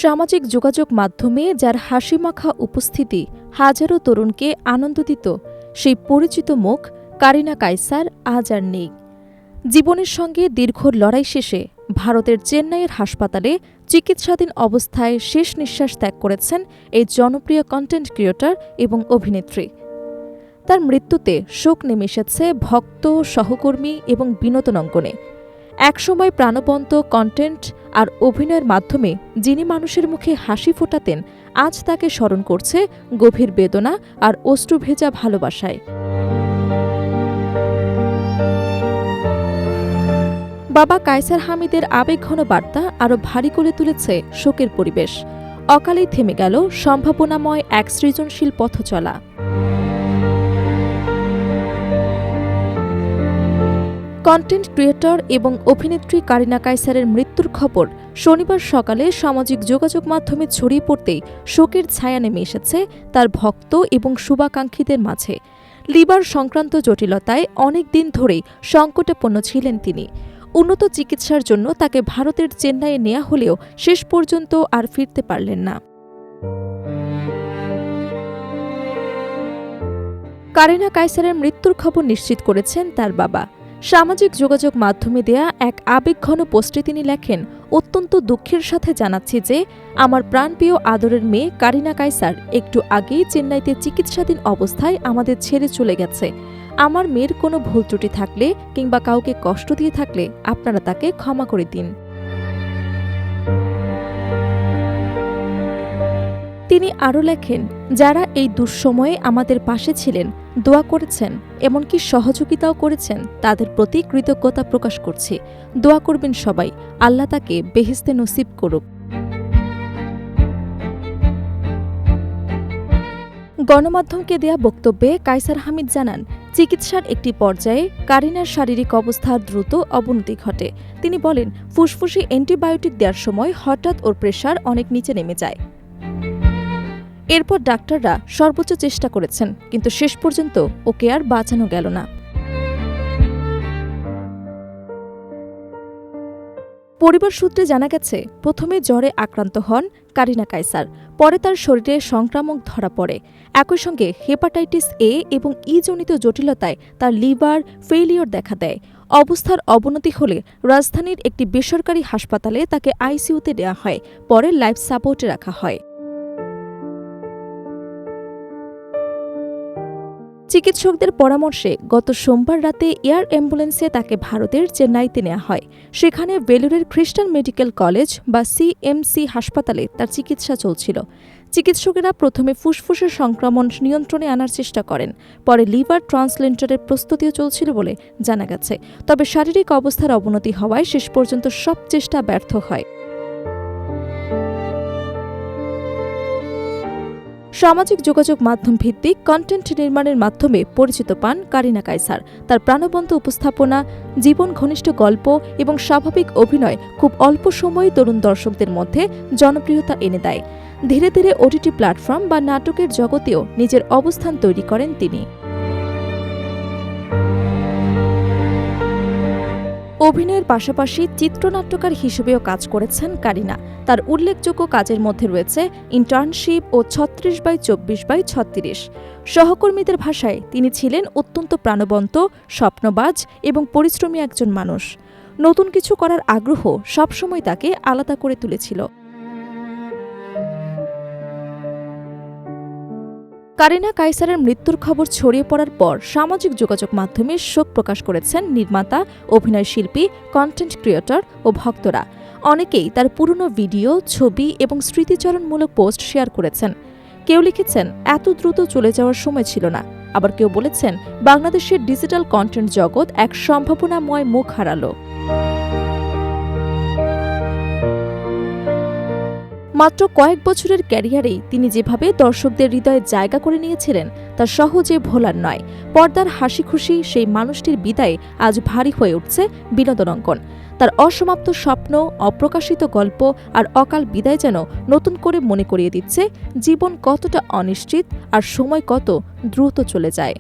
সামাজিক যোগাযোগ মাধ্যমে যার হাসিমাখা উপস্থিতি হাজারো তরুণকে আনন্দ দিত, সেই পরিচিত মুখ কারিনা কায়সার আজ আর নেই। জীবনের সঙ্গে দীর্ঘ লড়াই শেষে ভারতের চেন্নাইয়ের হাসপাতালে চিকিৎসাধীন অবস্থায় শেষ নিঃশ্বাস ত্যাগ করেছেন এই জনপ্রিয় কন্টেন্ট ক্রিয়েটর এবং অভিনেত্রী। তার মৃত্যুতে শোক নেমে এসেছে ভক্ত, সহকর্মী এবং বিনোদন অঙ্গনে। একসময় প্রাণবন্ত কন্টেন্ট আর অভিনয়ের মাধ্যমে যিনি মানুষের মুখে হাসি ফোটাতেন, আজ তাকে স্মরণ করছে গভীর বেদনা আর অশ্রুভেজা ভালোবাসায়। বাবা কায়সার হামিদের আবেগঘন বার্তা আরও ভারী করে তুলেছে শোকের পরিবেশ। অকালেই থেমে গেল সম্ভাবনাময় এক সৃজনশীল পথ চলা। কন্টেন্ট ক্রিয়েটর এবং অভিনেত্রী কারিনা কায়সারের মৃত্যুর খবর শনিবার সকালে সামাজিক যোগাযোগ মাধ্যমে ছড়িয়ে পড়তেই শোকের ছায়া নেমে এসেছে তার ভক্ত এবং শুভাকাঙ্ক্ষীদের মাঝে। লিভার সংক্রান্ত জটিলতায় অনেক দিন ধরেই সংকটাপন্ন ছিলেন তিনি। উন্নত চিকিৎসার জন্য তাকে ভারতের চেন্নাইয়ে নেওয়া হলেও শেষ পর্যন্ত আর ফিরতে পারলেন না। কারিনা কায়সারের মৃত্যুর খবর নিশ্চিত করেছেন তার বাবা। সামাজিক যোগাযোগ মাধ্যমে দেয়া এক আবেগঘন পোস্টে তিনি লেখেন, অত্যন্ত দুঃখের সাথে জানাচ্ছি যে আমার প্রাণপ্রিয় আদরের মেয়ে কারিনা কায়সার একটু আগেই চেন্নাইতে চিকিৎসাধীন অবস্থায় আমাদের ছেড়ে চলে গেছে। আমার মেয়ের কোনো ভুল ত্রুটি থাকলে কিংবা কাউকে কষ্ট দিয়ে থাকলে আপনারা তাকে ক্ষমা করে দিন। তিনি আরও লেখেন, যারা এই দুঃসময়ে আমাদের পাশে ছিলেন, দোয়া করেছেন, এমনকি সহযোগিতাও করেছেন, তাদের প্রতি কৃতজ্ঞতা প্রকাশ করছি। দোয়া করবেন সবাই, আল্লাহ তাকে বেহেশতে নসিব করুক। গণমাধ্যমকে দেয়া বক্তব্যে কায়সার হামিদ জানান, চিকিৎসার একটি পর্যায়ে কারিনার শারীরিক অবস্থার দ্রুত অবনতি ঘটে। তিনি বলেন, ফুসফুসে অ্যান্টিবায়োটিক দেওয়ার সময় হঠাৎ ওর প্রেশার অনেক নিচে নেমে যায়। এরপর ডাক্তাররা সর্বোচ্চ চেষ্টা করেছেন, কিন্তু শেষ পর্যন্ত ওকে আর বাঁচানো গেল না। পরিবার সূত্রে জানা গেছে, প্রথমে জ্বরে আক্রান্ত হন কারিনা কায়সার, পরে তার শরীরে সংক্রামক ধরা পড়ে। একই সঙ্গে হেপাটাইটিস এ এবং ই জনিত জটিলতায় তার লিভার ফেইলিওর দেখা দেয়। অবস্থার অবনতি হলে রাজধানীর একটি বেসরকারি হাসপাতালে তাকে আইসিইউতে নেওয়া হয়, পরে লাইফ সাপোর্টে রাখা হয়। চিকিৎসকদের পরামর্শে গত সোমবার রাতে এয়ার অ্যাম্বুলেন্সে তাকে ভারতের চেন্নাইতে নেওয়া হয়। সেখানে ভেলোরের খ্রিস্টান মেডিকেল কলেজ বা সিএমসি হাসপাতালে তার চিকিৎসা চলছিল। চিকিৎসকেরা প্রথমে ফুসফুসের সংক্রমণ নিয়ন্ত্রণে আনার চেষ্টা করেন, পরে লিভার ট্রান্সপ্ল্যান্টের প্রস্তুতিও চলছিল বলে জানা গেছে। তবে শারীরিক অবস্থার অবনতি হওয়ায় শেষ পর্যন্ত সব চেষ্টা ব্যর্থ হয়। সামাজিক যোগাযোগ মাধ্যম ভিত্তিক কন্টেন্ট নির্মাণের মাধ্যমে পরিচিত পান কারিনা কায়সার। তার প্রাণবন্ত উপস্থাপনা, জীবন ঘনিষ্ঠ গল্প এবং স্বাভাবিক অভিনয় খুব অল্প সময়ে তরুণ দর্শকদের মধ্যে জনপ্রিয়তা এনে দেয়। ধীরে ধীরে ওটিটি প্ল্যাটফর্ম বা নাটকের জগতেও নিজের অবস্থান তৈরি করেন তিনি। অভিনয়ের পাশাপাশি চিত্রনাট্যকার হিসেবেও কাজ করেছেন কারিনা। তার উল্লেখযোগ্য কাজের মধ্যে রয়েছে ইন্টার্নশিপ ও 36x24x36। সহকর্মীদের ভাষায় তিনি ছিলেন অত্যন্ত প্রাণবন্ত, স্বপ্নবাজ এবং পরিশ্রমী একজন মানুষ। নতুন কিছু করার আগ্রহ সবসময় তাকে আলাদা করে তুলেছিল। কারিনা কায়সারের মৃত্যুর খবর ছড়িয়ে পড়ার পর সামাজিক যোগাযোগ মাধ্যমে শোক প্রকাশ করেছেন নির্মাতা, অভিনয়শিল্পী, কন্টেন্ট ক্রিয়েটর ও ভক্তরা। অনেকেই তার পুরনো ভিডিও, ছবি এবং স্মৃতিচারণমূলক পোস্ট শেয়ার করেছেন। কেউ লিখেছেন, এত দ্রুত চলে যাওয়ার সময় ছিল না। আবার কেউ বলেছেন, বাংলাদেশের ডিজিটাল কন্টেন্ট জগৎ এক সম্ভাবনাময় মুখ হারালো। মাত্র কয়েক বছরের ক্যারিয়ারেই তিনি যেভাবে দর্শকদের হৃদয়ে জায়গা করে নিয়েছিলেন, তা সহজে ভোলার নয়। পর্দার হাসি খুশি সেই মানুষটির বিদায়ে আজ ভারী হয়ে উঠছে বিনোদন অঙ্গন। তার অসমাপ্ত স্বপ্ন, অপ্রকাশিত গল্প আর অকাল বিদায় যেন নতুন করে মনে করিয়ে দিচ্ছে জীবন কতটা অনিশ্চিত আর সময় কত দ্রুত চলে যায়।